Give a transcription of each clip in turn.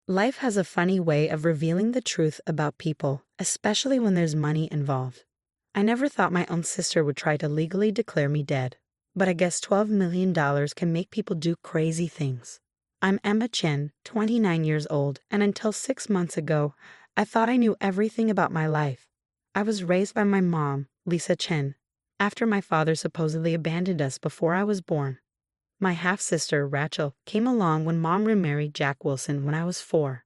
Life has a funny way of revealing the truth about people, especially when there's money involved. I never thought my own sister would try to legally declare me dead, but I guess $12 million can make people do crazy things. I'm Emma Chen, 29 years old, and until 6 months ago, I thought I knew everything about my life. I was raised by my mom, Lisa Chen, after my father supposedly abandoned us before I was born. My half-sister, Rachel, came along when Mom remarried Jack Wilson when I was 4.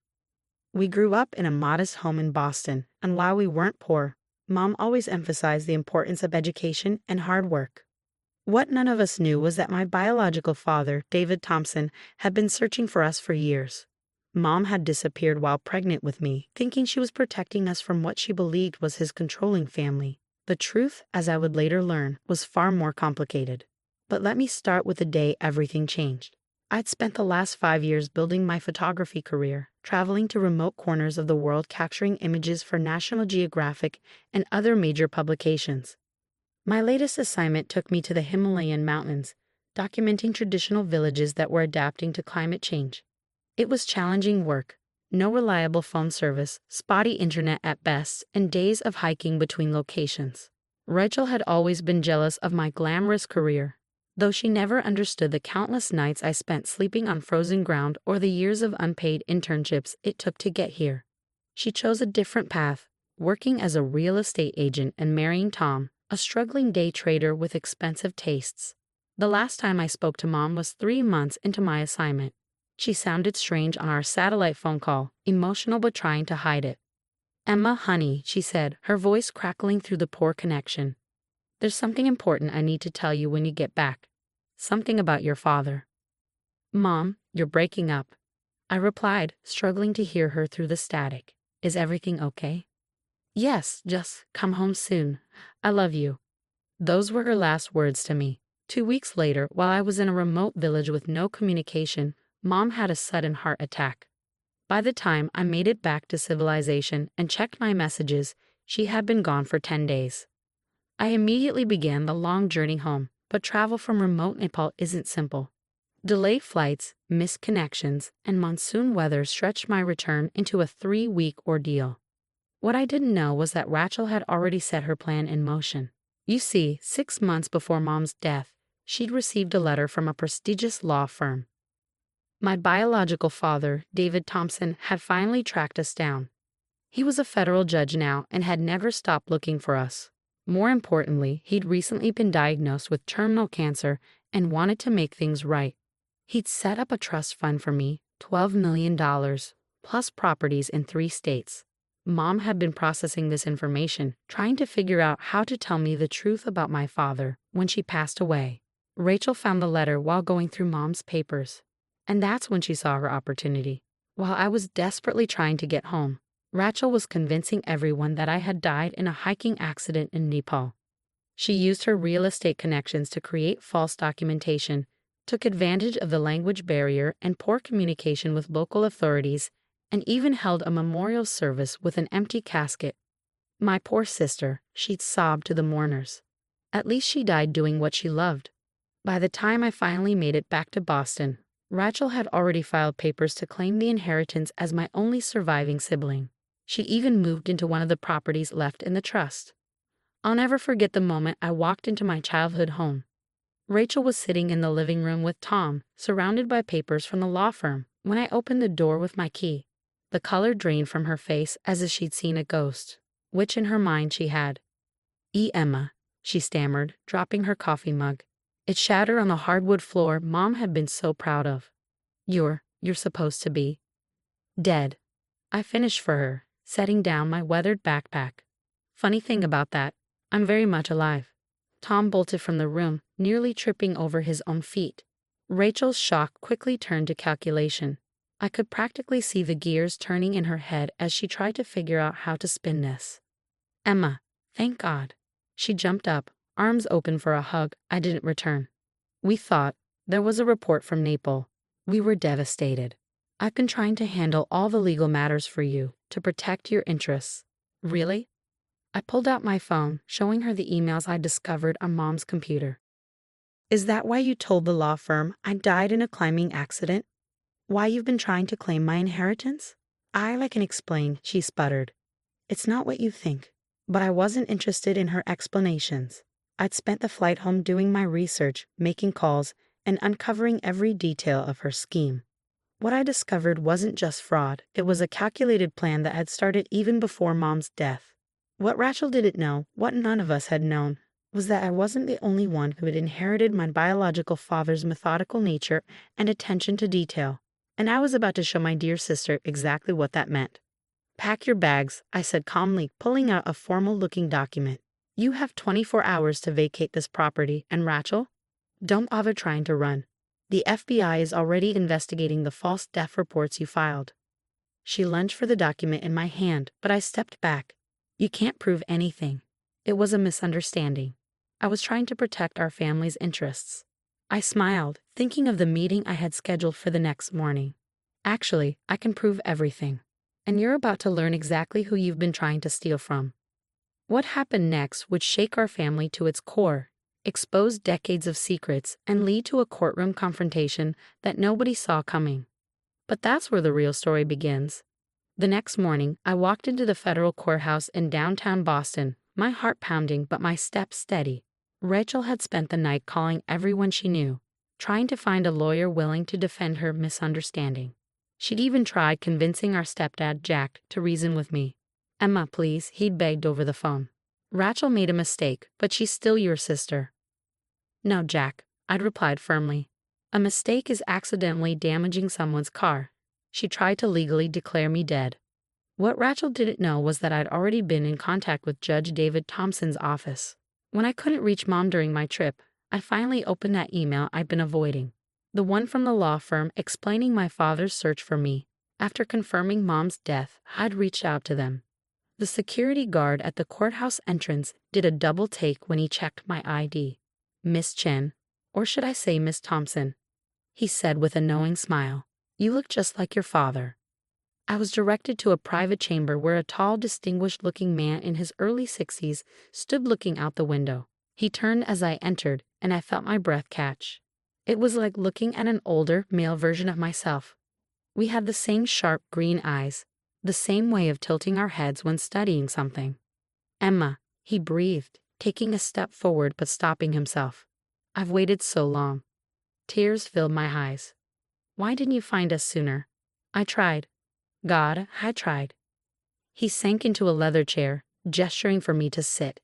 We grew up in a modest home in Boston, and while we weren't poor, Mom always emphasized the importance of education and hard work. What none of us knew was that my biological father, David Thompson, had been searching for us for years. Mom had disappeared while pregnant with me, thinking she was protecting us from what she believed was his controlling family. The truth, as I would later learn, was far more complicated. But let me start with the day everything changed. I'd spent the last 5 years building my photography career, traveling to remote corners of the world capturing images for National Geographic and other major publications. My latest assignment took me to the Himalayan mountains, documenting traditional villages that were adapting to climate change. It was challenging work. No reliable phone service, spotty internet at best, and days of hiking between locations. Rachel had always been jealous of my glamorous career, though she never understood the countless nights I spent sleeping on frozen ground or the years of unpaid internships it took to get here. She chose a different path, working as a real estate agent and marrying Tom, a struggling day trader with expensive tastes. The last time I spoke to Mom was 3 months into my assignment. She sounded strange on our satellite phone call, emotional but trying to hide it. "Emma, honey," she said, her voice crackling through the poor connection. "There's something important I need to tell you when you get back. Something about your father." "Mom, you're breaking up," I replied, struggling to hear her through the static. "Is everything okay?" "Yes, just come home soon. I love you." Those were her last words to me. 2 weeks later, while I was in a remote village with no communication, Mom had a sudden heart attack. By the time I made it back to civilization and checked my messages, she had been gone for 10 days. I immediately began the long journey home, but travel from remote Nepal isn't simple. Delayed flights, missed connections, and monsoon weather stretched my return into a 3-week ordeal. What I didn't know was that Rachel had already set her plan in motion. You see, 6 months before Mom's death, she'd received a letter from a prestigious law firm. My biological father, David Thompson, had finally tracked us down. He was a federal judge now and had never stopped looking for us. More importantly, he'd recently been diagnosed with terminal cancer and wanted to make things right. He'd set up a trust fund for me, $12 million, plus properties in 3 states. Mom had been processing this information, trying to figure out how to tell me the truth about my father when she passed away. Rachel found the letter while going through Mom's papers. And that's when she saw her opportunity. While I was desperately trying to get home, Rachel was convincing everyone that I had died in a hiking accident in Nepal. She used her real estate connections to create false documentation, took advantage of the language barrier and poor communication with local authorities, and even held a memorial service with an empty casket. My poor sister, she'd sobbed to the mourners. At least she died doing what she loved. By the time I finally made it back to Boston, Rachel had already filed papers to claim the inheritance as my only surviving sibling. She even moved into one of the properties left in the trust. I'll never forget the moment I walked into my childhood home. Rachel was sitting in the living room with Tom, surrounded by papers from the law firm, when I opened the door with my key. The color drained from her face as if she'd seen a ghost, which in her mind she had. Emma," she stammered, dropping her coffee mug. It shattered on the hardwood floor Mom had been so proud of. You're supposed to be dead." I finished for her, setting down my weathered backpack. "Funny thing about that, I'm very much alive." Tom bolted from the room, nearly tripping over his own feet. Rachel's shock quickly turned to calculation. I could practically see the gears turning in her head as she tried to figure out how to spin this. "Emma, thank God." She jumped up, arms open for a hug I didn't return. "We thought there was a report from Naples. We were devastated. I've been trying to handle all the legal matters for you to protect your interests." "Really?" I pulled out my phone, showing her the emails I discovered on Mom's computer. "Is that why you told the law firm I died in a climbing accident?" Why you've been trying to claim my inheritance? I can explain, she sputtered. It's not what you think. But I wasn't interested in her explanations. I'd spent the flight home doing my research, making calls, and uncovering every detail of her scheme. What I discovered wasn't just fraud, it was a calculated plan that had started even before Mom's death. What Rachel didn't know, what none of us had known, was that I wasn't the only one who had inherited my biological father's methodical nature and attention to detail, and I was about to show my dear sister exactly what that meant. Pack your bags, I said calmly, pulling out a formal-looking document. You have 24 hours to vacate this property, and Rachel, don't bother trying to run. The FBI is already investigating the false death reports you filed. She lunged for the document in my hand, but I stepped back. You can't prove anything. It was a misunderstanding. I was trying to protect our family's interests. I smiled, thinking of the meeting I had scheduled for the next morning. Actually, I can prove everything. And you're about to learn exactly who you've been trying to steal from. What happened next would shake our family to its core, expose decades of secrets, and lead to a courtroom confrontation that nobody saw coming. But that's where the real story begins. The next morning, I walked into the federal courthouse in downtown Boston, my heart pounding but my steps steady. Rachel had spent the night calling everyone she knew, trying to find a lawyer willing to defend her misunderstanding. She'd even tried convincing our stepdad, Jack, to reason with me. Emma, please, he'd begged over the phone. Rachel made a mistake, but she's still your sister. No, Jack, I'd replied firmly. A mistake is accidentally damaging someone's car. She tried to legally declare me dead. What Rachel didn't know was that I'd already been in contact with Judge David Thompson's office. When I couldn't reach Mom during my trip, I finally opened that email I'd been avoiding. The one from the law firm explaining my father's search for me. After confirming Mom's death, I'd reached out to them. The security guard at the courthouse entrance did a double take when he checked my ID. Miss Chen, or should I say Miss Thompson, he said with a knowing smile. You look just like your father. I was directed to a private chamber where a tall, distinguished-looking man in his early 60s stood looking out the window. He turned as I entered, and I felt my breath catch. It was like looking at an older, male version of myself. We had the same sharp green eyes, the same way of tilting our heads when studying something. Emma, he breathed, taking a step forward but stopping himself. I've waited so long. Tears filled my eyes. Why didn't you find us sooner? I tried. God, I tried. He sank into a leather chair, gesturing for me to sit.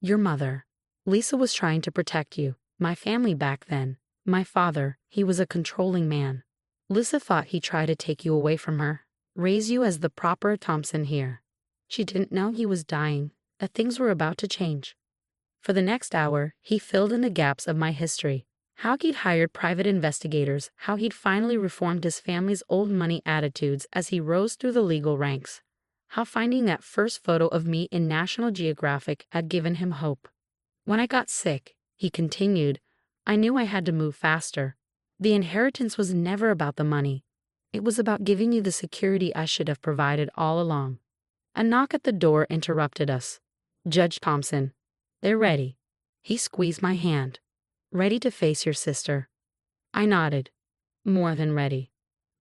Your mother. Lisa was trying to protect you, my family back then. My father, he was a controlling man. Lisa thought he'd try to take you away from her, raise you as the proper Thompson here. She didn't know he was dying, that things were about to change. For the next hour, he filled in the gaps of my history. How he'd hired private investigators, how he'd finally reformed his family's old money attitudes as he rose through the legal ranks, how finding that first photo of me in National Geographic had given him hope. When I got sick, he continued, I knew I had to move faster. The inheritance was never about the money. It was about giving you the security I should have provided all along. A knock at the door interrupted us. Judge Thompson. They're ready. He squeezed my hand. Ready to face your sister. I nodded. More than ready.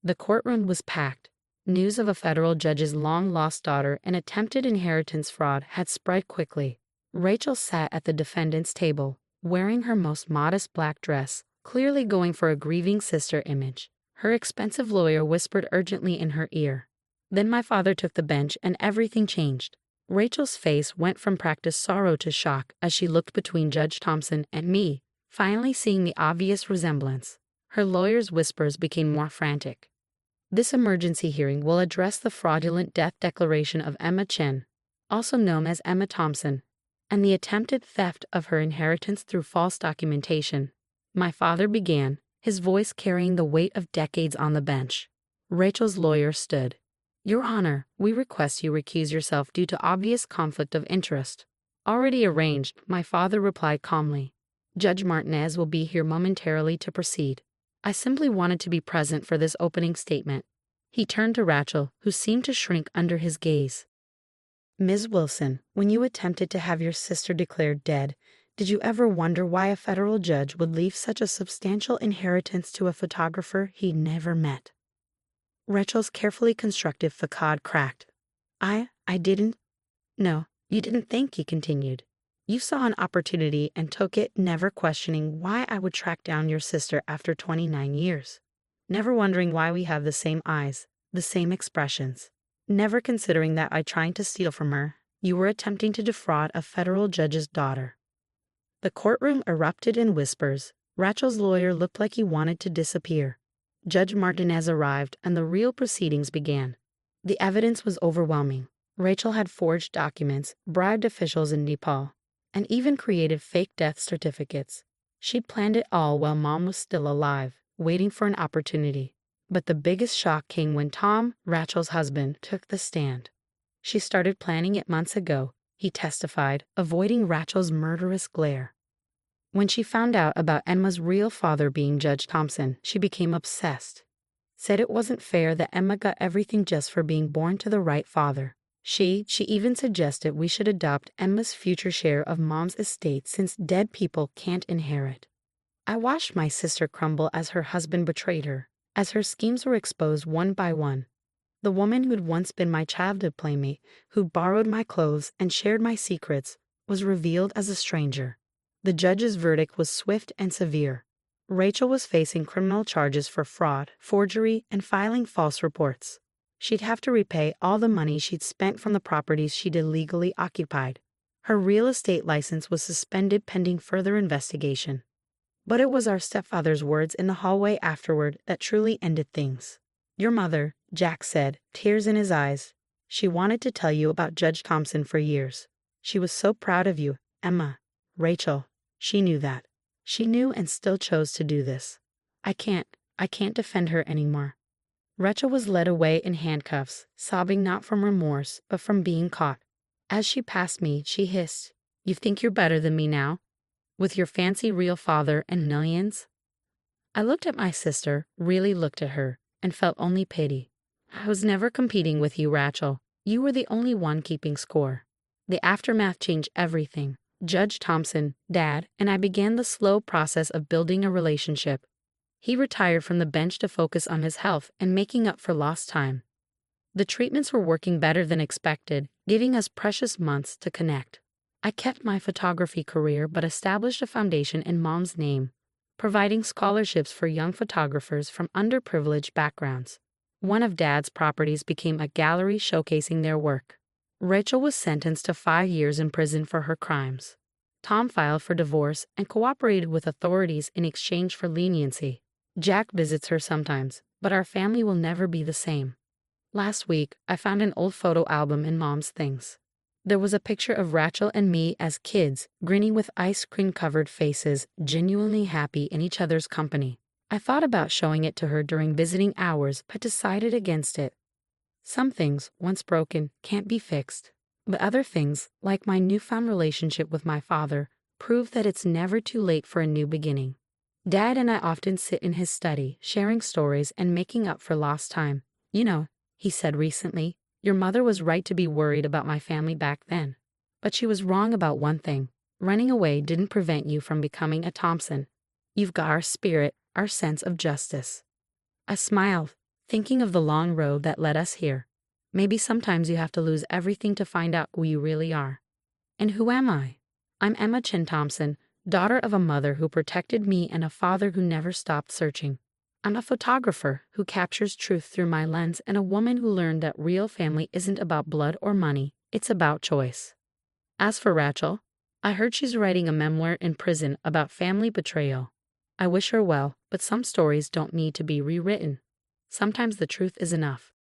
The courtroom was packed. News of a federal judge's long-lost daughter and attempted inheritance fraud had spread quickly. Rachel sat at the defendant's table, wearing her most modest black dress, clearly going for a grieving sister image. Her expensive lawyer whispered urgently in her ear. Then my father took the bench and everything changed. Rachel's face went from practiced sorrow to shock as she looked between Judge Thompson and me, finally seeing the obvious resemblance. Her lawyer's whispers became more frantic. This emergency hearing will address the fraudulent death declaration of Emma Chen, also known as Emma Thompson, and the attempted theft of her inheritance through false documentation. My father began, his voice carrying the weight of decades on the bench. Rachel's lawyer stood. Your Honor, we request you recuse yourself due to obvious conflict of interest. Already arranged, my father replied calmly. Judge Martinez will be here momentarily to proceed. I simply wanted to be present for this opening statement. He turned to Rachel, who seemed to shrink under his gaze. Ms. Wilson, when you attempted to have your sister declared dead, did you ever wonder why a federal judge would leave such a substantial inheritance to a photographer he'd never met? Rachel's carefully constructed facade cracked. I didn't. No, you didn't think, he continued. You saw an opportunity and took it, never questioning why I would track down your sister after 29 years. Never wondering why we have the same eyes, the same expressions. Never considering that I tried to steal from her. You were attempting to defraud a federal judge's daughter. The courtroom erupted in whispers. Rachel's lawyer looked like he wanted to disappear. Judge Martinez arrived and the real proceedings began. The evidence was overwhelming. Rachel had forged documents, bribed officials in Nepal, and even created fake death certificates. She'd planned it all while Mom was still alive, waiting for an opportunity. But the biggest shock came when Tom, Rachel's husband, took the stand. She started planning it months ago, he testified, avoiding Rachel's murderous glare. When she found out about Emma's real father being Judge Thompson, she became obsessed. Said it wasn't fair that Emma got everything just for being born to the right father. She even suggested we should adopt Emma's future share of Mom's estate since dead people can't inherit. I watched my sister crumble as her husband betrayed her, as her schemes were exposed one by one. The woman who'd once been my childhood playmate, who borrowed my clothes and shared my secrets, was revealed as a stranger. The judge's verdict was swift and severe. Rachel was facing criminal charges for fraud, forgery, and filing false reports. She'd have to repay all the money she'd spent from the properties she'd illegally occupied. Her real estate license was suspended pending further investigation. But it was our stepfather's words in the hallway afterward that truly ended things. Your mother, Jack said, tears in his eyes. She wanted to tell you about Judge Thompson for years. She was so proud of you, Emma. Rachel, she knew that. She knew and still chose to do this. I can't defend her anymore. Rachel was led away in handcuffs, sobbing not from remorse, but from being caught. As she passed me, she hissed, You think you're better than me now? With your fancy real father and millions? I looked at my sister, really looked at her, and felt only pity. I was never competing with you, Rachel. You were the only one keeping score. The aftermath changed everything. Judge Thompson, Dad, and I began the slow process of building a relationship. He retired from the bench to focus on his health and making up for lost time. The treatments were working better than expected, giving us precious months to connect. I kept my photography career but established a foundation in Mom's name, providing scholarships for young photographers from underprivileged backgrounds. One of Dad's properties became a gallery showcasing their work. Rachel was sentenced to 5 years in prison for her crimes. Tom filed for divorce and cooperated with authorities in exchange for leniency. Jack visits her sometimes, but our family will never be the same. Last week, I found an old photo album in Mom's things. There was a picture of Rachel and me as kids, grinning with ice cream-covered faces, genuinely happy in each other's company. I thought about showing it to her during visiting hours, but decided against it. Some things, once broken, can't be fixed. But other things, like my newfound relationship with my father, prove that it's never too late for a new beginning. Dad and I often sit in his study, sharing stories and making up for lost time. You know, he said recently, your mother was right to be worried about my family back then. But she was wrong about one thing. Running away didn't prevent you from becoming a Thompson. You've got our spirit, our sense of justice. I smiled, thinking of the long road that led us here. Maybe sometimes you have to lose everything to find out who you really are. And who am I? I'm Emma Chin Thompson, daughter of a mother who protected me and a father who never stopped searching. I'm a photographer who captures truth through my lens and a woman who learned that real family isn't about blood or money, it's about choice. As for Rachel, I heard she's writing a memoir in prison about family betrayal. I wish her well, but some stories don't need to be rewritten. Sometimes the truth is enough.